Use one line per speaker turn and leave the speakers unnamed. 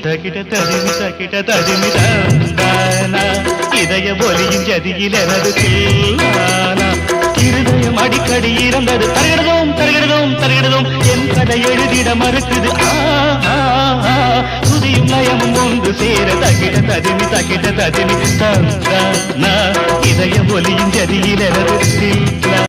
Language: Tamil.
தகிட ததிமி தகிட ததிமி தந்தானா இதய ஒலியின் ஜதியில் எனது கேளானா இருதயம் அடிக்கடி இறந்தது தருகிறதும் தருகிறதும் தருகிறதும் என் கதை எழுதிட மறுக்குது துதியும் லயமும் ஒன்று சேர தகிட ததிமி தந்தானா இதய ஒலியின் ஜதியில் எனது